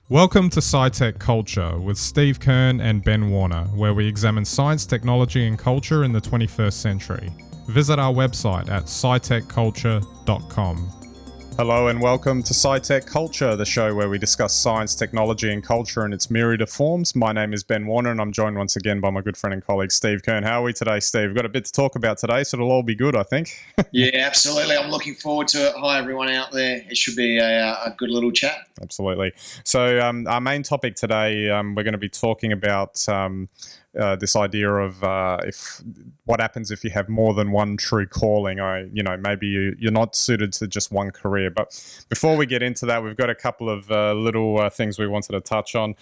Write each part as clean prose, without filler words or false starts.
Welcome to SciTech Culture with Steve Kern and Ben Warner, where we examine science, technology, and culture in the 21st century. Visit our website at scitechculture.com. Hello and welcome to SciTech Culture, the show where we discuss science, technology, and culture in its myriad of forms. My name is Ben Warner and I'm joined once again by my good friend and colleague Steve Kern. How are we today, Steve? We've got a bit to talk about today, so it'll all be good, I think. Yeah, absolutely. I'm looking forward to it. Hi, everyone out there. It should be a good little chat. Absolutely. So our main topic today, we're going to be talking about this idea of what happens if you have more than one true calling. Maybe you're not suited to just one career. But before we get into that, we've got a couple of little things we wanted to touch on.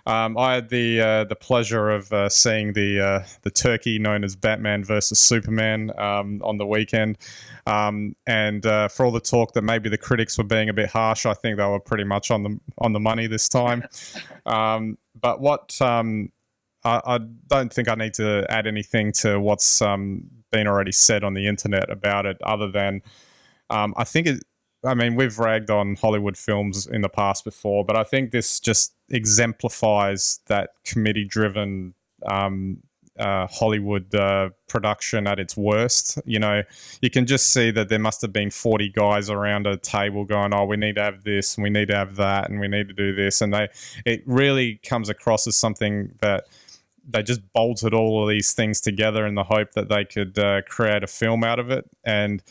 I had the pleasure of seeing the turkey known as Batman versus Superman on the weekend. And for all the talk that maybe the critics were being a bit harsh, I think they were pretty much on the money this time. But what I don't think I need to add anything to what's been already said on the internet about it, other than we've ragged on Hollywood films in the past before, but I think this just exemplifies that committee-driven Hollywood production at its worst. You know, you can just see that there must have been 40 guys around a table going, oh, we need to have this, and we need to have that, and we need to do this. And it really comes across as something that they just bolted all of these things together in the hope that they could create a film out of it. And,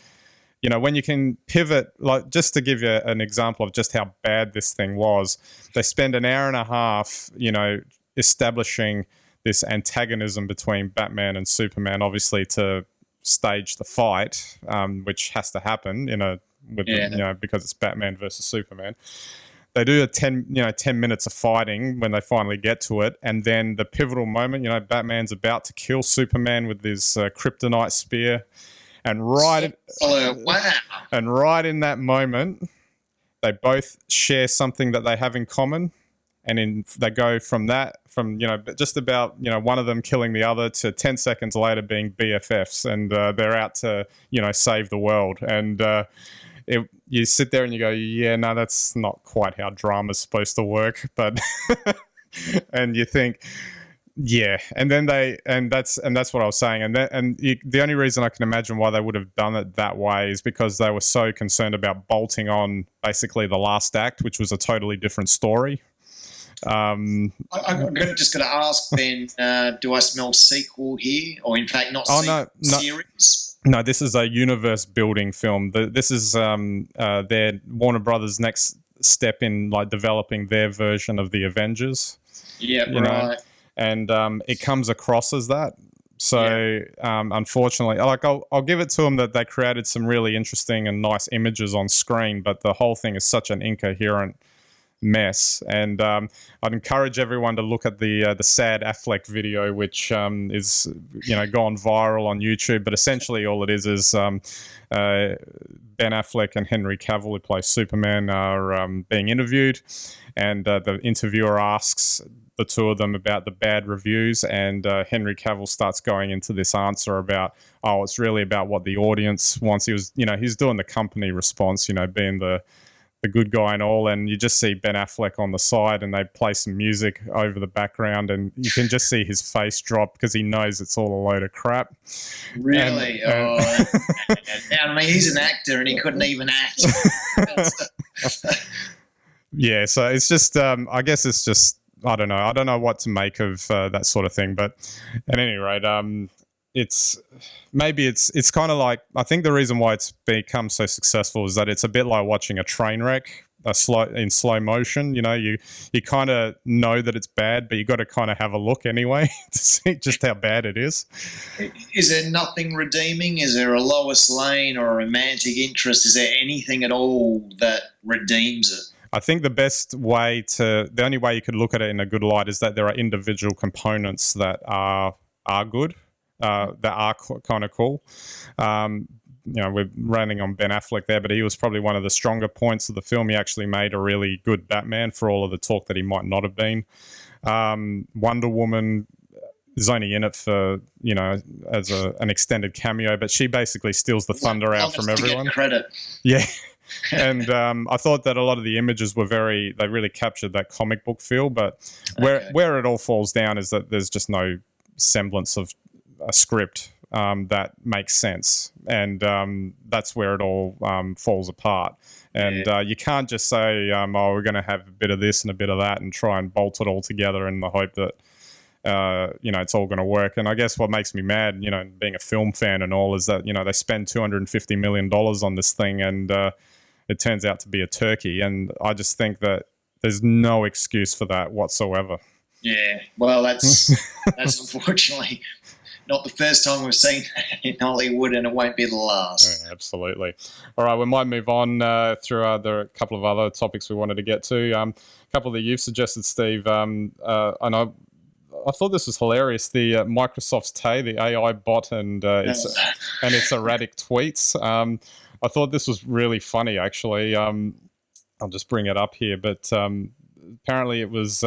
you know, when you can pivot, like just to give you an example of just how bad this thing was, they spend an hour and a half, you know, establishing this antagonism between Batman and Superman, obviously to stage the fight, which has to happen, because it's Batman versus Superman. They do 10 minutes of fighting when they finally get to it, and then the pivotal moment, Batman's about to kill Superman with his kryptonite spear, and right in that moment, they both share something that they have in common. And they go from just about, one of them killing the other to 10 seconds later being BFFs, and they're out to, save the world. And you sit there and you go, yeah, no, that's not quite how drama's supposed to work. But and you think, yeah, and then that's what I was saying. The only reason I can imagine why they would have done it that way is because they were so concerned about bolting on basically the last act, which was a totally different story. I'm just going to ask Ben, do I smell sequel here? Or in fact, not sequel, series? No, this is a universe-building film. This is their Warner Brothers' next step in developing their version of the Avengers. Yeah, right. And it comes across as that. So, unfortunately, I'll give it to them that they created some really interesting and nice images on screen, but the whole thing is such an incoherent mess. And I'd encourage everyone to look at the sad Affleck video, which is gone viral on YouTube. But essentially, all it is Ben Affleck and Henry Cavill, who plays Superman, are being interviewed, and the interviewer asks the two of them about the bad reviews, and Henry Cavill starts going into this answer about, oh, it's really about what the audience wants. He was, he's doing the company response, being the good guy and all, and you just see Ben Affleck on the side, and they play some music over the background, and you can just see his face drop because he knows it's all a load of crap. Really? I mean, he's an actor, and he couldn't even act. Yeah, so it's just, I guess it's just, I don't know what to make of that sort of thing, but at any rate, it's kind of like, I think the reason why it's become so successful is that it's a bit like watching a train wreck in slow motion. You kind of know that it's bad, but you got to kind of have a look anyway to see just how bad it is. Is there nothing redeeming? Is there a Lois Lane or a romantic interest? Is there anything at all that redeems it? I think the only way you could look at it in a good light is that there are individual components that are good. That are kind of cool. We're running on Ben Affleck there, but he was probably one of the stronger points of the film. He actually made a really good Batman for all of the talk that he might not have been. Wonder Woman is only in it for, as an extended cameo, but she basically steals the thunder out from everyone. Get credit. Yeah. And I thought that a lot of the images were they really captured that comic book feel. But where it all falls down is that there's just no semblance of a script that makes sense, and that's where it all falls apart. And you can't just say, oh, we're going to have a bit of this and a bit of that and try and bolt it all together in the hope that it's all going to work. And I guess what makes me mad, being a film fan and all, is that they spend $250 million on this thing, and it turns out to be a turkey. And I just think that there's no excuse for that whatsoever. Yeah, well, that's unfortunately not the first time we've seen that in Hollywood, and it won't be the last. Yeah, absolutely. All right, we might move on through a couple of other topics we wanted to get to. A couple that you've suggested, Steve. And I thought this was hilarious. The Microsoft's Tay, the AI bot, and its erratic tweets. I thought this was really funny, actually. I'll just bring it up here, but apparently it was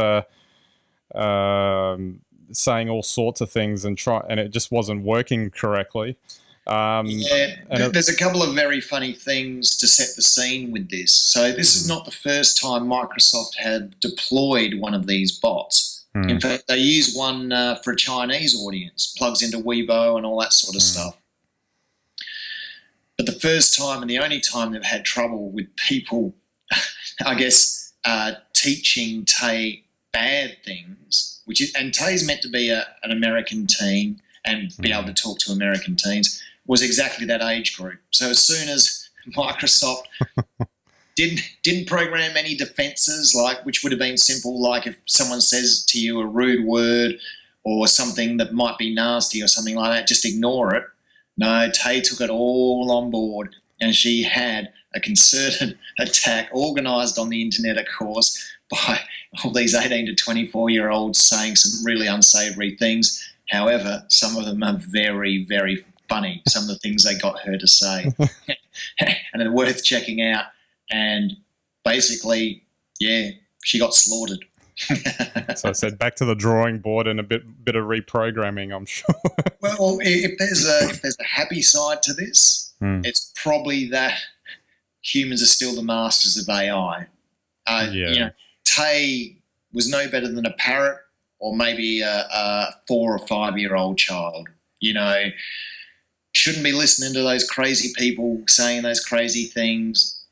saying all sorts of things and it just wasn't working correctly. There's a couple of very funny things to set the scene with this. So this is not the first time Microsoft had deployed one of these bots. In fact, they use one for a Chinese audience, plugs into Weibo and all that sort of stuff. But the first time and the only time they've had trouble with people, I guess, teaching Tay bad things, and Tay's meant to be an American teen and be able to talk to American teens, was exactly that age group. So as soon as Microsoft didn't program any defenses, which would have been simple, like if someone says to you a rude word or something that might be nasty or something like that, just ignore it. No, Tay took it all on board, and she had a concerted attack organised on the internet, of course, by all these 18 to 24-year-olds saying some really unsavoury things. However, some of them are very, very funny, some of the things they got her to say. And they're worth checking out. And basically, she got slaughtered. So I said back to the drawing board and a bit of reprogramming, I'm sure. Well, if there's a happy side to this, it's probably that humans are still the masters of AI. Tay was no better than a parrot or maybe a 4 or 5 year old child. Shouldn't be listening to those crazy people saying those crazy things,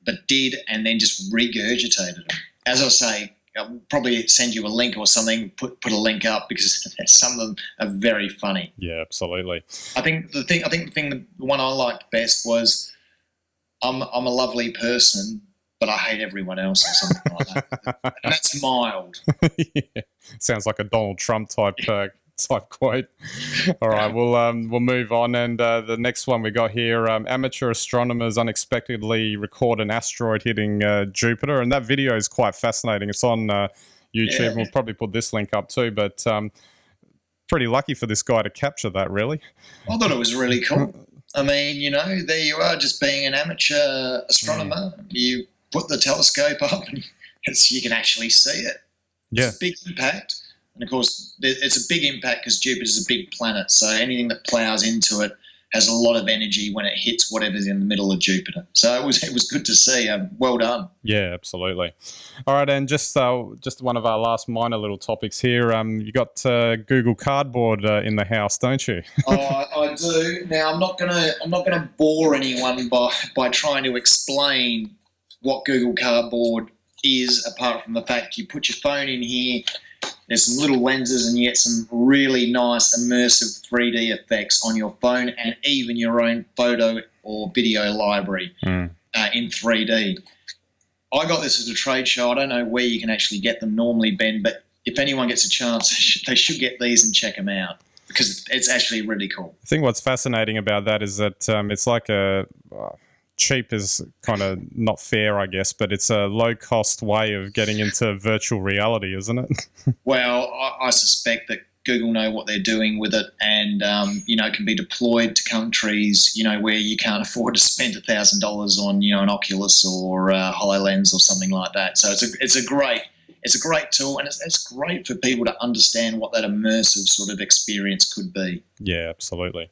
but did, and then just regurgitated them. As I say, I'll probably send you a link or something, put a link up, because some of them are very funny. Yeah, absolutely. I think the one I liked best was, I'm a lovely person, but I hate everyone else, or something like that. And that's mild. Yeah. Sounds like a Donald Trump type quote. All right, we'll move on. And the next one we got here, amateur astronomers unexpectedly record an asteroid hitting Jupiter. And that video is quite fascinating. It's on YouTube. Yeah. We'll probably put this link up too. But pretty lucky for this guy to capture that, really. I thought it was really cool. I mean, there you are, just being an amateur astronomer. You put the telescope up and you can actually see it. Yeah. It's a big impact. And, of course, it's a big impact because Jupiter's a big planet, so anything that plows into it has a lot of energy when it hits whatever's in the middle of Jupiter. So it was good to see. Well done. Yeah, absolutely. All right, and just one of our last minor little topics here. You got Google Cardboard in the house, don't you? I do. Now, I'm not gonna bore anyone by trying to explain what Google Cardboard is, apart from the fact you put your phone in here. There's some little lenses and you get some really nice immersive 3D effects on your phone and even your own photo or video library in 3D. I got this as a trade show. I don't know where you can actually get them normally, Ben, but if anyone gets a chance, they should get these and check them out because it's actually really cool. I think what's fascinating about that is that it's like a... cheap is kind of not fair, I guess, but it's a low-cost way of getting into virtual reality, isn't it? Well, I suspect that Google know what they're doing with it and, can be deployed to countries, where you can't afford to spend $1,000 on, an Oculus or a HoloLens or something like that. So it's a great tool, and it's great for people to understand what that immersive sort of experience could be. Yeah, absolutely.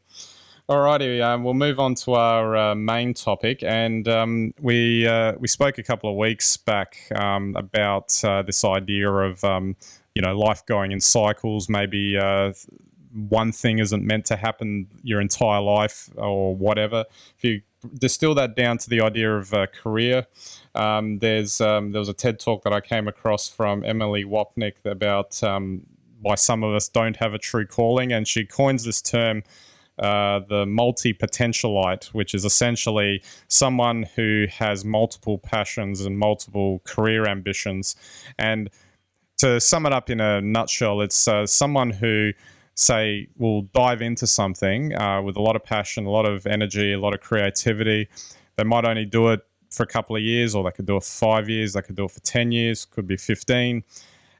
Alrighty, we'll move on to our main topic, and we spoke a couple of weeks back about this idea of life going in cycles. Maybe one thing isn't meant to happen your entire life, or whatever. If you distill that down to the idea of career, there was a TED talk that I came across from Emilie Wapnick about why some of us don't have a true calling, and she coins this term, the multipotentialite, which is essentially someone who has multiple passions and multiple career ambitions. And to sum it up in a nutshell, it's someone who, say, will dive into something with a lot of passion, a lot of energy, a lot of creativity. They might only do it for a couple of years, or they could do it for 5 years, they could do it for 10 years, could be 15.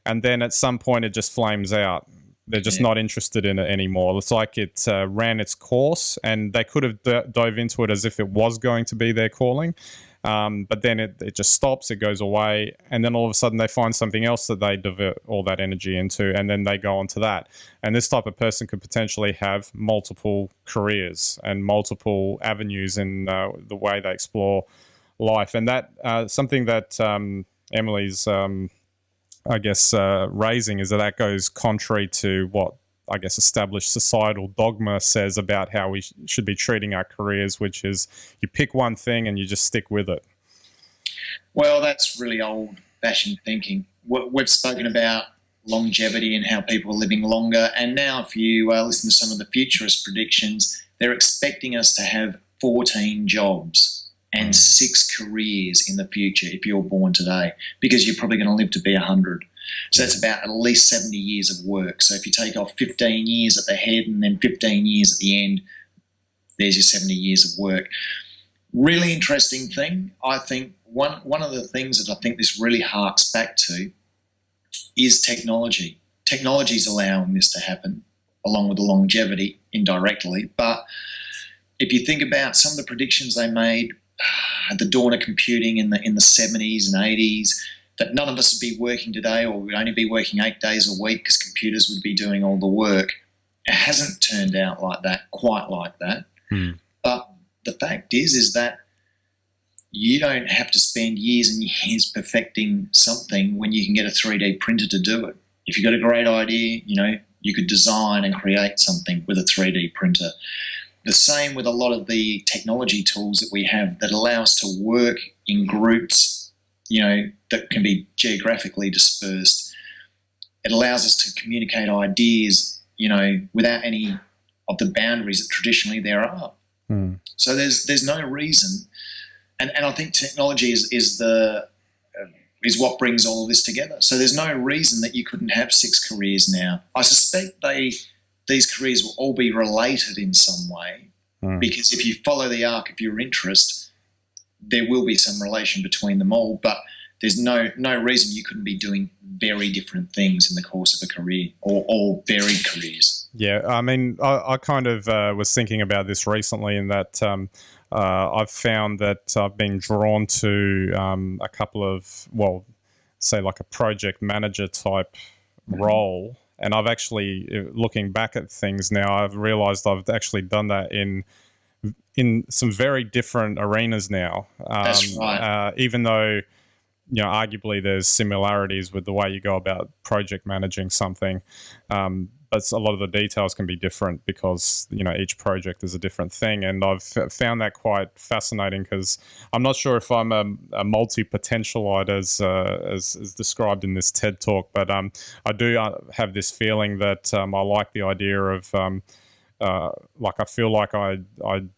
And then at some point it just flames out. They're just not interested in it anymore. It's like it ran its course, and they could have dove into it as if it was going to be their calling. But then it just stops, it goes away, and then all of a sudden they find something else that they divert all that energy into, and then they go on to that. And this type of person could potentially have multiple careers and multiple avenues in the way they explore life. And that something that Emilie's raising is that goes contrary to what I guess established societal dogma says about how we should be treating our careers, which is you pick one thing and you just stick with it. Well, that's really old-fashioned thinking. We've spoken about longevity and how people are living longer, and now if you listen to some of the futurist predictions, they're expecting us to have 14 jobs and 6 careers in the future if you're born today, because you're probably going to live to be 100. So that's about at least 70 years of work. So if you take off 15 years at the head and then 15 years at the end, there's your 70 years of work. Really interesting thing. I think one of the things that I think this really harks back to is technology. Technology is allowing this to happen, along with the longevity indirectly. But if you think about some of the predictions they made at the dawn of computing in the 70s and 80s, that none of us would be working today, or we'd only be working 8 days a week because computers would be doing all the work. It hasn't turned out like that, quite like that. But the fact is that you don't have to spend years and years perfecting something when you can get a 3D printer to do it. If you've got a great idea, you could design and create something with a 3D printer. The same with a lot of the technology tools that we have that allow us to work in groups, that can be geographically dispersed. It allows us to communicate ideas, without any of the boundaries that traditionally there are. So there's no reason, and I think technology is what brings all of this together. So there's no reason that you couldn't have 6 careers now. I suspect these careers will all be related in some way, because if you follow the arc of your interest, there will be some relation between them all, but there's no reason you couldn't be doing very different things in the course of a career, or varied careers. Yeah, I mean, I kind of was thinking about this recently, in that I've found that I've been drawn to a couple of, say like a project manager type role. And I've actually, looking back at things now, I've realised I've actually done that in some very different arenas now. That's right. Even though, arguably there's similarities with the way you go about project managing something, but a lot of the details can be different because, each project is a different thing. And I've found that quite fascinating, because I'm not sure if I'm a multi-potentialite as described in this TED talk, but I do have this feeling that I like the idea of I feel like I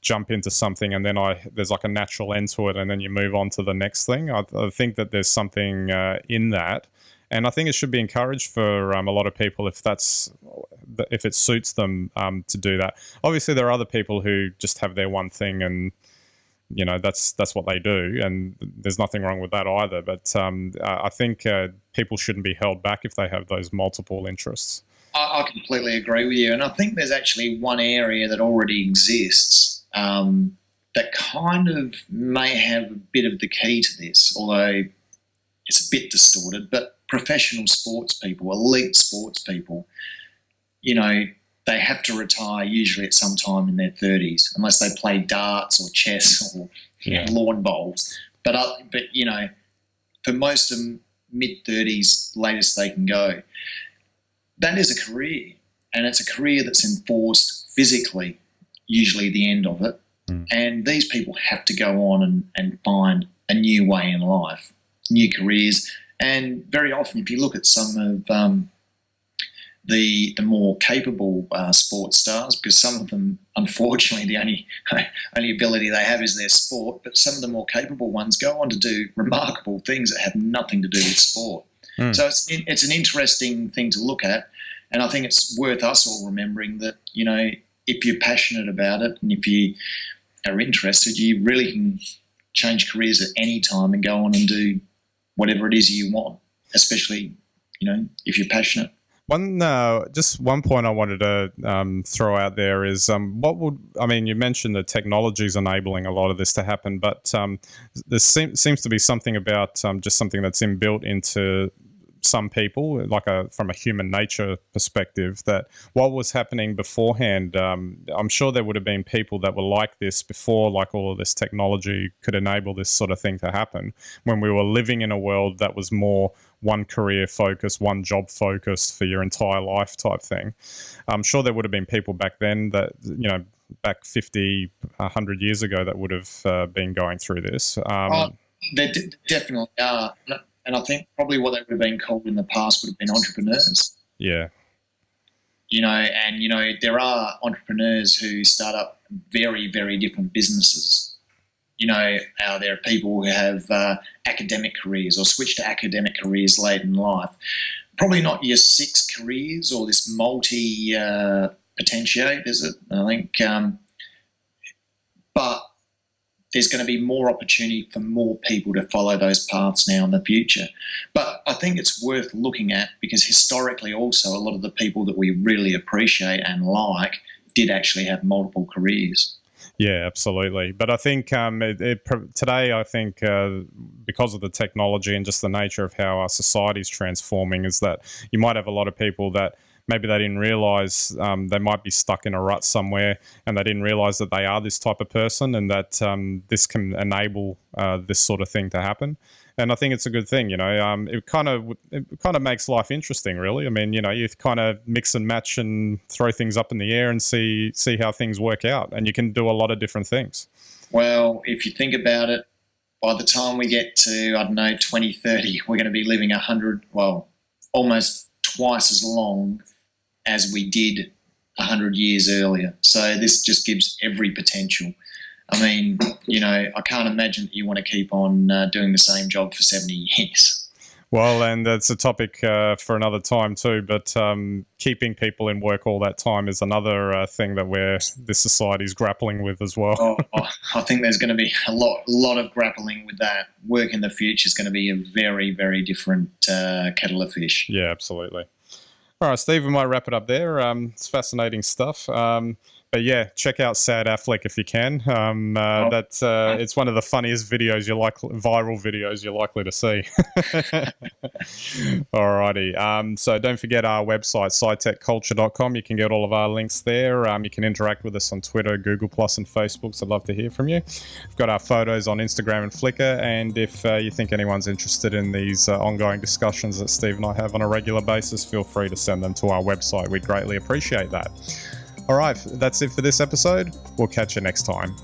jump into something and then there's like a natural end to it, and then you move on to the next thing. I think that there's something in that. And I think it should be encouraged for a lot of people if it suits them to do that. Obviously, there are other people who just have their one thing, and that's what they do, and there's nothing wrong with that either. But I think people shouldn't be held back if they have those multiple interests. I completely agree with you, and I think there's actually one area that already exists that kind of may have a bit of the key to this, although it's a bit distorted. But professional sports people, elite sports people, they have to retire usually at some time in their 30s, unless they play darts or chess or lawn bowls. But for most of them, mid-30s, latest they can go. That is a career, and it's a career that's enforced physically, usually the end of it. And these people have to go on and find a new way in life, new careers. And very often, if you look at some of the more capable sports stars, because some of them, unfortunately, the only ability they have is their sport, but some of the more capable ones go on to do remarkable things that have nothing to do with sport. So it's an interesting thing to look at, and I think it's worth us all remembering that, if you're passionate about it and if you are interested, you really can change careers at any time and go on and do whatever it is you want, especially, if you're passionate. Just one point I wanted to throw out there is you mentioned that technology is enabling a lot of this to happen, but there seems to be something about just something that's inbuilt into some people, from a human nature perspective, that what was happening beforehand, I'm sure there would have been people that were like this before, like all of this technology could enable this sort of thing to happen, when we were living in a world that was more one career focused, one job focused for your entire life type thing. I'm sure there would have been people back then that, back 50, 100 years ago that would have been going through this. There definitely are. And I think probably what they would have been called in the past would have been entrepreneurs. Yeah. There are entrepreneurs who start up very, very different businesses. There are people who have academic careers or switch to academic careers late in life. Probably not your 6 careers or this multi-potentiate, is it? I think. But there's going to be more opportunity for more people to follow those paths now in the future. But I think it's worth looking at, because historically also a lot of the people that we really appreciate and like did actually have multiple careers. Yeah, absolutely. But I think today, I think because of the technology and just the nature of how our society is transforming, is that you might have a lot of people that maybe they didn't realize they might be stuck in a rut somewhere, and they didn't realize that they are this type of person, and that this can enable this sort of thing to happen. And I think it's a good thing, it kind of makes life interesting, really. I mean, you kind of mix and match and throw things up in the air and see how things work out, and you can do a lot of different things. Well, if you think about it, by the time we get to, 2030, we're going to be living almost twice as long as we did 100 years earlier. So this just gives every potential. I mean, I can't imagine that you want to keep on doing the same job for 70 years. Well, and that's a topic for another time too, but keeping people in work all that time is another thing that this society is grappling with as well. I think there's going to be a lot of grappling with that. Work in the future is going to be a very, very different kettle of fish. Yeah, absolutely. All right, Steve, we might wrap it up there. It's fascinating stuff. But yeah, check out Sad Affleck if you can. It's one of the funniest viral videos you're likely to see. Alrighty. So don't forget our website, scitechculture.com. You can get all of our links there. You can interact with us on Twitter, Google Plus, and Facebook. So I'd love to hear from you. We've got our photos on Instagram and Flickr. And if you think anyone's interested in these ongoing discussions that Steve and I have on a regular basis, feel free to send them to our website. We'd greatly appreciate that. All right, that's it for this episode. We'll catch you next time.